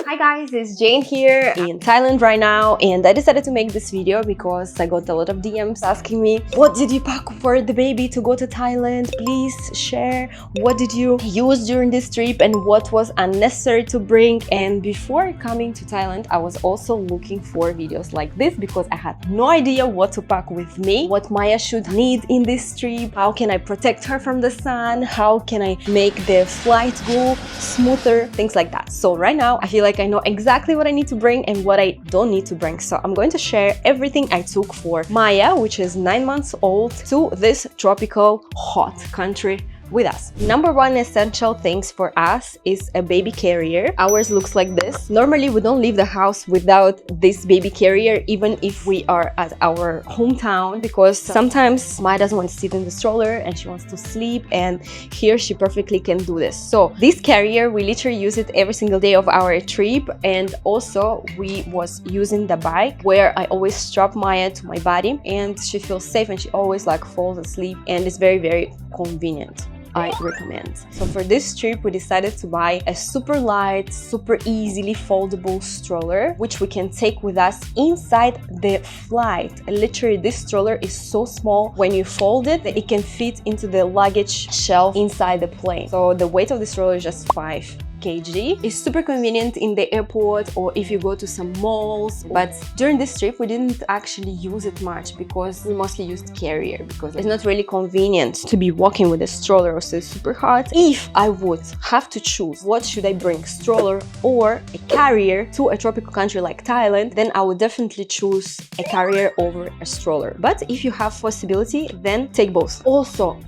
Hi guys, it's Jane here in Thailand right now, and I decided to make this video because I got a lot of DMs asking me, what did you pack for the baby to go to Thailand? Please share what did you use during this trip and what was unnecessary to bring. And before coming to Thailand, I was also looking for videos like this because I had no idea what to pack with me, what Maya should need in this trip, how can I protect her from the sun, how can I make the flight go smoother, things like that. So right now I feel like I know exactly what I need to bring and what I don't need to bring. So I'm going to share everything I took for Maya, which is 9 months old, to this tropical hot country with us. Number one essential things for us is a baby carrier. Ours looks like this. Normally we don't leave the house without this baby carrier, even if we are at our hometown, because sometimes Maya doesn't want to sit in the stroller and she wants to sleep, and here she perfectly can do this. So this carrier, we literally use it every single day of our trip. And also we was using the bike where I always strap Maya to my body and she feels safe and she always like falls asleep, and it's very, very convenient. I recommend. So for this trip we decided to buy a super light, super easily foldable stroller which we can take with us inside the flight. Literally this stroller is so small, when you fold it, it can fit into the luggage shelf inside the plane. So the weight of the stroller is just 5 kg. It's super convenient in the airport or if you go to some malls, but during this trip we didn't actually use it much because we mostly used carrier because it's not really convenient to be walking with a stroller, so it's super hot. If I would have to choose what should I bring, stroller or a carrier to a tropical country like Thailand, then I would definitely choose a carrier over a stroller. But if you have possibility, then take both. Also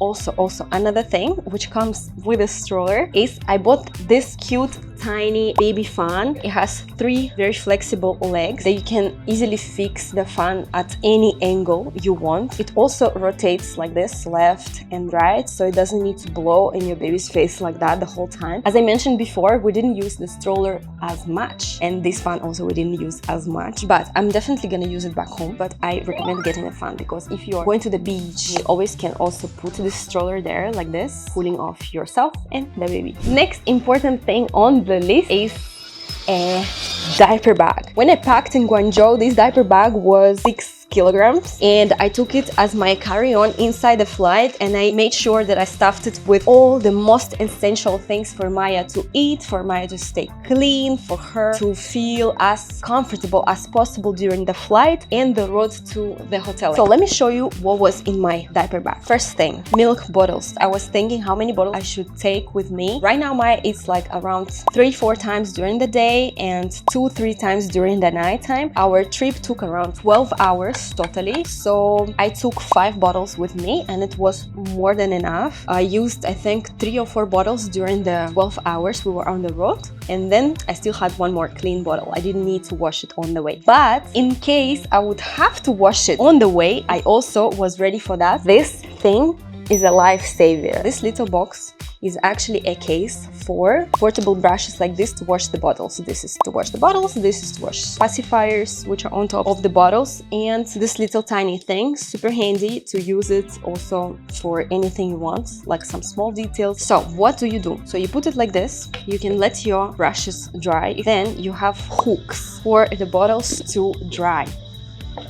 another thing which comes with a stroller is I bought this cute tiny baby fan. It has 3 very flexible legs that you can easily fix the fan at any angle you want. It also rotates like this, left and right, so it doesn't need to blow in your baby's face like that the whole time. As I mentioned before, we didn't use the stroller as much, and this fan also we didn't use as much, but I'm definitely gonna use it back home. But I recommend getting a fan because if you are going to the beach, you always can also put this stroller there like this, cooling off yourself and the baby. Next important thing on the list is a diaper bag. When I packed in Guangzhou, this diaper bag was 6 kilograms and I took it as my carry-on inside the flight, and I made sure that I stuffed it with all the most essential things for Maya to eat, for Maya to stay clean, for her to feel as comfortable as possible during the flight and the road to the hotel. So let me show you what was in my diaper bag. First thing, milk bottles. I was thinking how many bottles I should take with me. Right now Maya eats like around 3-4 times during the day and 2-3 times during the night time. Our trip took around 12 hours totally, so I took 5 bottles with me and it was more than enough. I used I think 3 or 4 bottles during the 12 hours we were on the road, and then I still had 1 more clean bottle. I didn't need to wash it on the way, but in case I would have to wash it on the way, I also was ready for that. This thing is a lifesaver. This little box is actually a case for portable brushes like this to wash the bottles. This is to wash the bottles, this is to wash pacifiers which are on top of the bottles, and this little tiny thing, super handy to use it also for anything you want, like some small details. So what do? So you put it like this, you can let your brushes dry, then you have hooks for the bottles to dry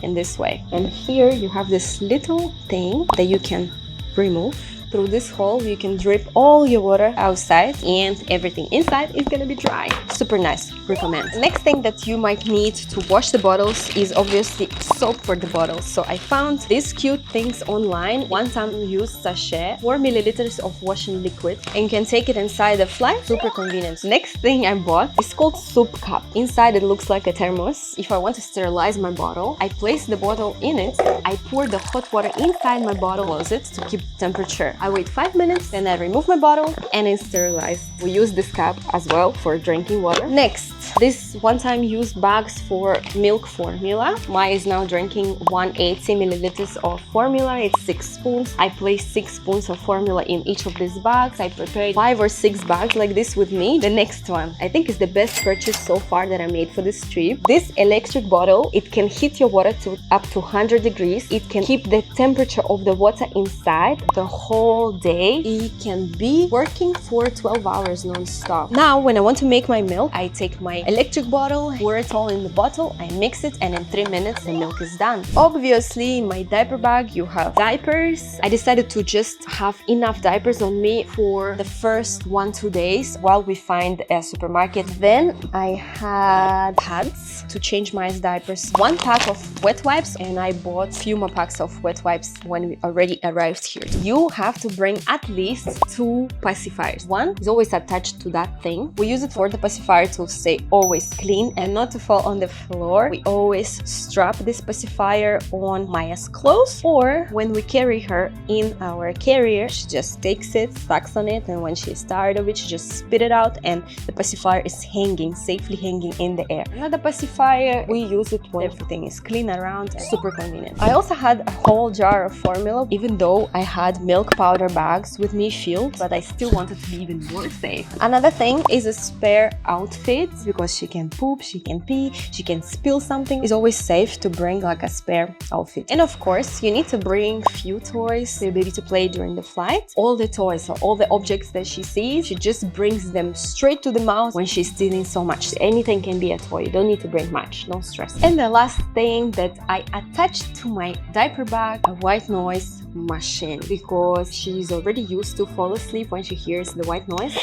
in this way, and here you have this little thing that you can remove. Through this hole you can drip all your water outside and everything inside is gonna be dry. Super nice, recommend. Next thing that you might need to wash the bottles is obviously soap for the bottles. So I found these cute things online, 1-time use sachet, 4 milliliters of washing liquid, and you can take it inside the flight. Super convenient. Next thing I bought is called soup cup. Inside it looks like a thermos. If I want to sterilize my bottle, I place the bottle in it, I pour the hot water inside my bottle, close it to keep the temperature. I wait 5 minutes, then I remove my bottle and it's sterilized. We use this cup as well for drinking water. Next, this 1-time use bags for milk formula. Maya is now drinking 180 milliliters of formula. It's 6 spoons. I place 6 spoons of formula in each of these bags. I prepared 5 or 6 bags like this with me. The next one, I think, is the best purchase so far that I made for this trip. This electric bottle, it can heat your water to up to 100 degrees. It can keep the temperature of the water inside the whole day. It can be working for 12 hours non-stop. Now, when I want to make my milk, I take my electric bottle, pour it all in the bottle, I mix it, and in 3 minutes the milk is done. Obviously, in my diaper bag you have diapers. I decided to just have enough diapers on me for the first 1-2 days while we find a supermarket. Then I had pads to change my diapers, 1 pack of wet wipes, and I bought few more packs of wet wipes when we already arrived here. You have to bring at least 2 pacifiers. One is always attached to that thing. We use it for the pacifier to stay always clean and not to fall on the floor. We always strap this pacifier on Maya's clothes, or when we carry her in our carrier, she just takes it, sucks on it, and when she's tired of it, she just spit it out, and the pacifier is safely hanging in the air. Another pacifier, we use it when everything is clean around, and super convenient. I also had a whole jar of formula, even though I had milk powder bags with me filled, but I still wanted to be even more safe. Another thing is a spare outfit, because she can poop, she can pee, she can spill something. It's always safe to bring like a spare outfit. And of course, you need to bring few toys for your baby to play during the flight. All the toys or all the objects that she sees, she just brings them straight to the mouth when she's stealing so much. Anything can be a toy, you don't need to bring much, no stress. And the last thing that I attached to my diaper bag, a white noise machine, because she's already used to fall asleep when she hears the white noise.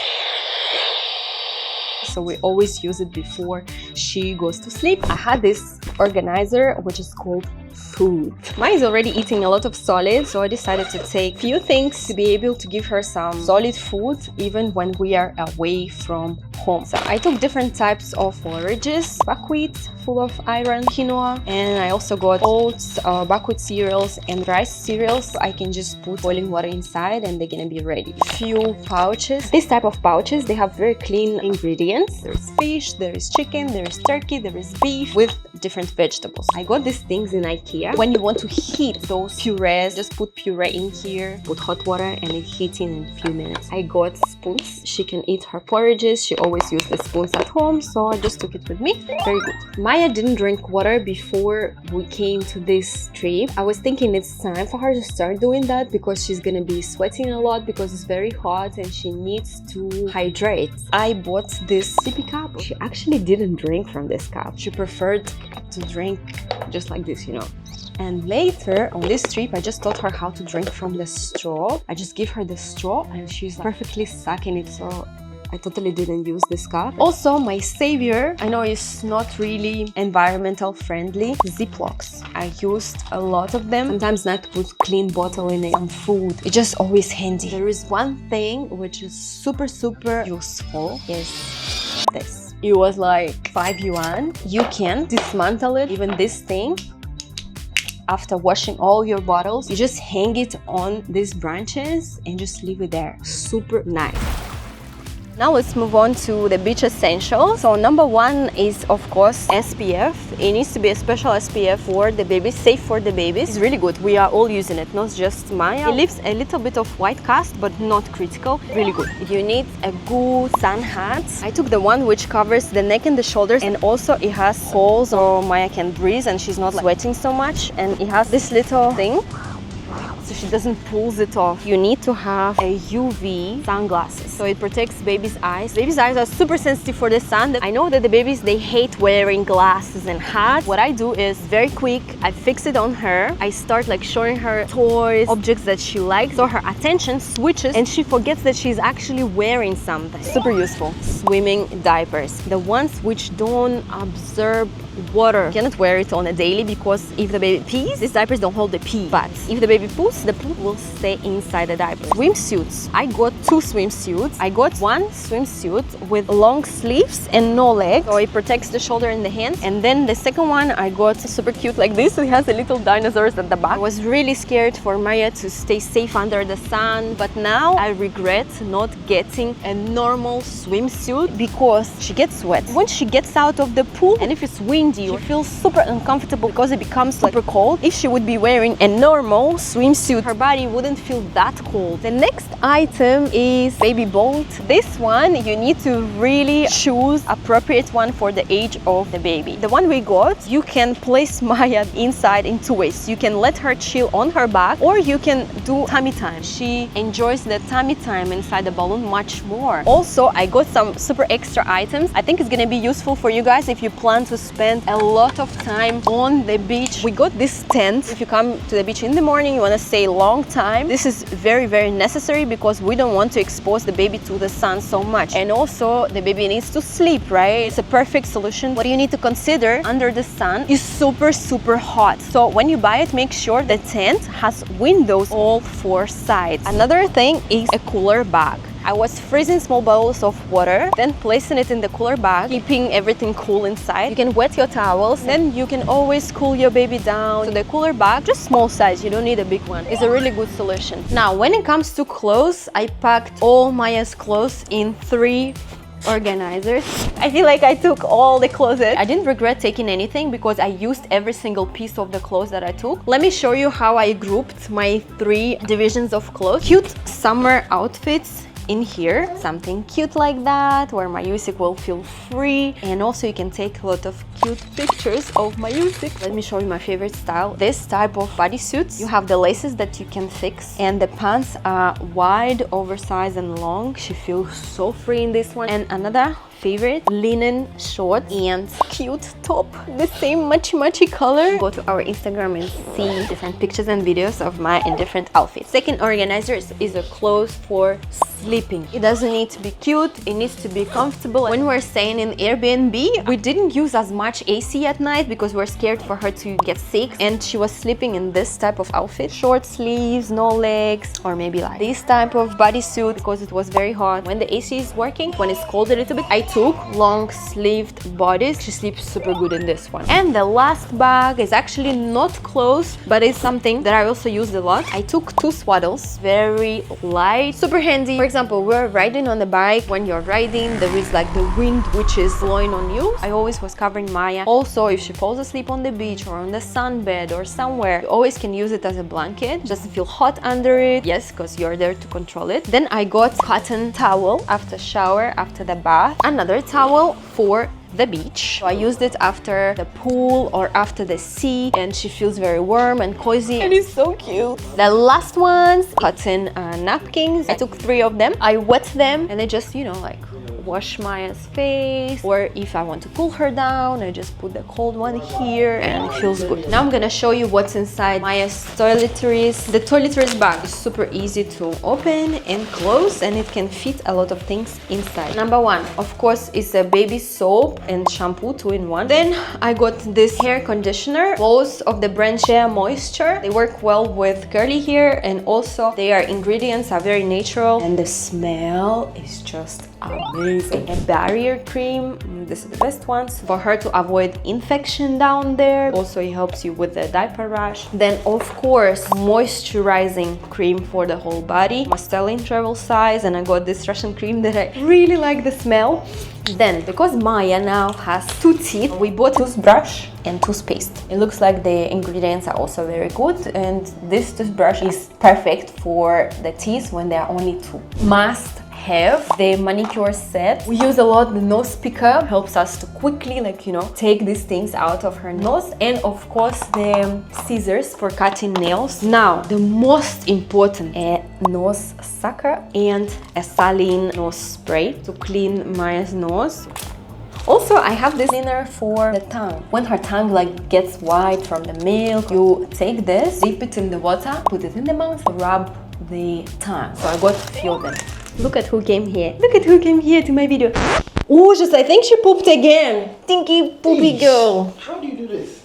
So we always use it before she goes to sleep. I had this organizer which is called food. Maya is already eating a lot of solids, so I decided to take few things to be able to give her some solid food even when we are away from home. So I took different types of forages, buckwheat full of iron, quinoa, and I also got oats, buckwheat cereals and rice cereals. So I can just put boiling water inside and they're gonna be ready. Few pouches. This type of pouches, they have very clean ingredients. There is fish, there is chicken, there is turkey, there is beef with different vegetables. I got these things in IKEA. When you want to heat those purees, just put puree in here, put hot water, and it heats in a few minutes. I got spoons. She can eat her porridges. She always uses the spoons at home, so I just took it with me. Very good. Maya didn't drink water before we came to this trip. I was thinking it's time for her to start doing that because she's gonna be sweating a lot because it's very hot and she needs to hydrate. I bought this sippy cup. She actually didn't drink from this cup. She preferred to drink just like this, you know. And later on this trip, I just taught her how to drink from the straw. I just give her the straw and she's perfectly sucking it, so I totally didn't use this cup. Also, my savior, I know it's not really environmental friendly, Ziplocs. I used a lot of them. Sometimes not to put clean bottle in it, some food. It's just always handy. There is one thing which is super useful, is this. It was like 5 yuan. You can dismantle it, even this thing. After washing all your bottles, you just hang it on these branches and just leave it there. Super nice. Now let's move on to the beach essentials. So number one is of course SPF. It needs to be a special SPF for the babies, safe for the babies. It's really good. We are all using it, not just Maya. It leaves a little bit of white cast, but not critical. Really good. You need a good sun hat. I took the one which covers the neck and the shoulders, and also it has holes so Maya can breathe and she's not sweating so much. And it has this little thing, so she doesn't pull it off. You need to have a UV sunglasses, so it protects baby's eyes. Baby's eyes are super sensitive for the sun. I know that the babies, they hate wearing glasses and hats. What I do is very quick, I fix it on her. I start like showing her toys, objects that she likes, so her attention switches and she forgets that she's actually wearing something. Super useful. Swimming diapers, the ones which don't absorb water. You cannot wear it on a daily because if the baby pees, these diapers don't hold the pee. But if the baby poops, the poop will stay inside the diaper. Swimsuits. I got 2 swimsuits. I got one swimsuit with long sleeves and no leg, so it protects the shoulder and the hands. And then the second one I got super cute like this. It has a little dinosaurs at the back. I was really scared for Maya to stay safe under the sun, but now I regret not getting a normal swimsuit because she gets wet. When she gets out of the pool and if it's windy, she feels super uncomfortable because it becomes super cold. If she would be wearing a normal swimsuit, bodysuit. Her body wouldn't feel that cold. The next item is baby boat. This one, you need to really choose appropriate one for the age of the baby. The one we got, you can place Maya inside in two ways. You can let her chill on her back, or you can do tummy time. She enjoys the tummy time inside the balloon much more. Also, I got some super extra items. I think it's gonna be useful for you guys if you plan to spend a lot of time on the beach. We got this tent. If you come to the beach in the morning, you want to stay a long time, this is very, very necessary because we don't want to expose the baby to the sun so much. And also the baby needs to sleep, right? It's a perfect solution. What you need to consider, under the sun is super, super hot. So when you buy it, make sure the tent has windows all four sides. Another thing is a cooler bag. I was freezing small bottles of water, then placing it in the cooler bag, keeping everything cool inside. You can wet your towels, then you can always cool your baby down. So the cooler bag, just small size, you don't need a big one. It's a really good solution. Now, when it comes to clothes, I packed all Maya's clothes in 3 organizers. I feel like I took all the clothes. I didn't regret taking anything because I used every single piece of the clothes that I took. Let me show you how I grouped my 3 divisions of clothes. Cute summer outfits in here, something cute like that, where my Yoofi will feel free, and also you can take a lot of cute pictures of my Yoofi. Let me show you my favorite style. This type of bodysuits, you have the laces that you can fix, and the pants are wide, oversized and long. She feels so free in this one. And another favorite, linen short and cute top, the same matchy color. Go to our Instagram and see different pictures and videos of my in different outfits. Second organizer is a clothes for sleeping. It doesn't need to be cute, it needs to be comfortable. When we're staying in Airbnb, we didn't use as much AC at night because we're scared for her to get sick, and she was sleeping in this type of outfit, short sleeves, no legs, or maybe like this type of bodysuit because it was very hot. When the AC is working, when it's cold a little bit, I took long sleeved bodies. She sleeps super good in this one. And the last bag is actually not clothes, but it's something that I also used a lot. I took 2 swaddles, very light, super handy. For example, we're riding on the bike. When you're riding, there is like the wind which is blowing on you. I always was covering Maya. Also, if she falls asleep on the beach or on the sunbed or somewhere, you always can use it as a blanket. Doesn't feel hot under it. Yes, because you're there to control it. Then I got cotton towel after shower, after the bath. Another towel for the beach. So I used it after the pool or after the sea, and she feels very warm and cozy, and it's so cute. The last ones, cotton napkins. I took 3 of them. I wet them and I just, you know, like wash Maya's face, or if I want to cool her down, I just put the cold one here and it feels good. Now I'm gonna show you what's inside Maya's toiletries. The toiletries bag is super easy to open and close, and it can fit a lot of things inside. Number 1, of course, is a baby soap and shampoo, 2-in-1. Then I got this hair conditioner, both of the brand Shea Moisture. They work well with curly hair, and also their ingredients are very natural, and the smell is just amazing. A barrier cream, this is the best ones for her to avoid infection down there. Also, it helps you with the diaper rash. Then of course, moisturizing cream for the whole body, Mastelin travel size, and I got this Russian cream that I really like the smell. Then, because Maya now has 2 teeth, we bought toothbrush and toothpaste. It looks like the ingredients are also very good, and this toothbrush is perfect for the teeth when there are only 2. Must have the manicure set. We use a lot the nose picker, helps us to quickly, like, you know, take these things out of her nose, and of course the scissors for cutting nails. Now the most important, a nose sucker and a saline nose spray to clean Maya's nose. Also, I have this cleaner for the tongue. When her tongue like gets white from the milk, you take this, dip it in the water, put it in the mouth, rub the tongue. So I got a few of them. Look at who came here. Look at who came here to my video. Oh, just I think she pooped again. Stinky poopy girl. How do you do this?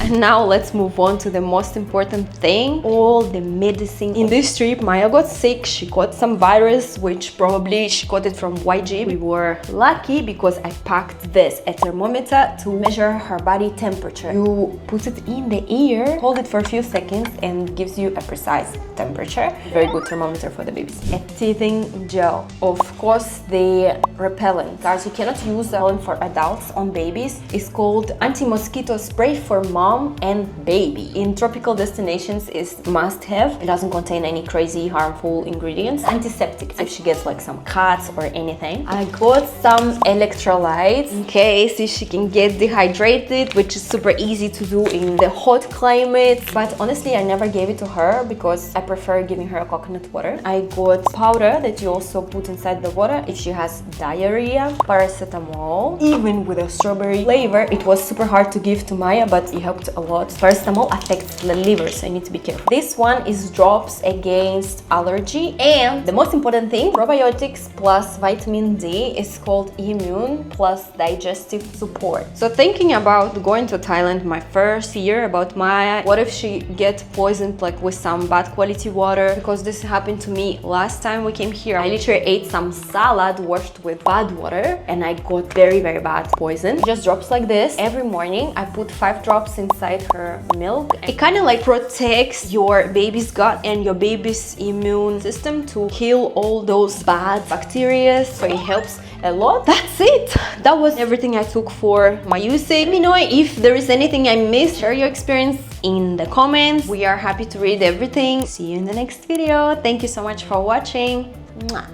And now let's move on to the most important thing, all the medicine. In this trip, Maya got sick. She got some virus, which probably she got it from YG. We were lucky because I packed this, a thermometer to measure her body temperature. You put it in the ear, hold it for a few seconds, and gives you a precise temperature. Very good thermometer for the babies. A teething gel. Of course, the repellent. Guys, you cannot use repellent for adults on babies. It's called anti-mosquito spray for moms. mom and baby. In tropical destinations is must have. It doesn't contain any crazy harmful ingredients. Antiseptic if she gets like some cuts or anything. I got some electrolytes in case she can get dehydrated, which is super easy to do in the hot climate. But honestly, I never gave it to her because I prefer giving her coconut water. I got powder that you also put inside the water if she has diarrhea. Paracetamol, even with a strawberry flavor. It was super hard to give to Maya, but it helped a lot. Paracetamol affects the liver, so you need to be careful. This one is drops against allergy, and the most important thing, probiotics plus vitamin D, is called immune plus digestive support. So thinking about going to Thailand, my first fear about Maya, what if she gets poisoned like with some bad quality water? Because this happened to me last time we came here. I literally ate some salad washed with bad water and I got very bad poison. It just drops like this. Every morning I put 5 drops inside her milk. It kind of like protects your baby's gut and your baby's immune system to kill all those bad bacteria, so it helps a lot. That's it. That was everything I took for my usage. Let me know if there is anything I missed. Share your experience in the comments. We are happy to read everything. See you in the next video. Thank you so much for watching. Mwah.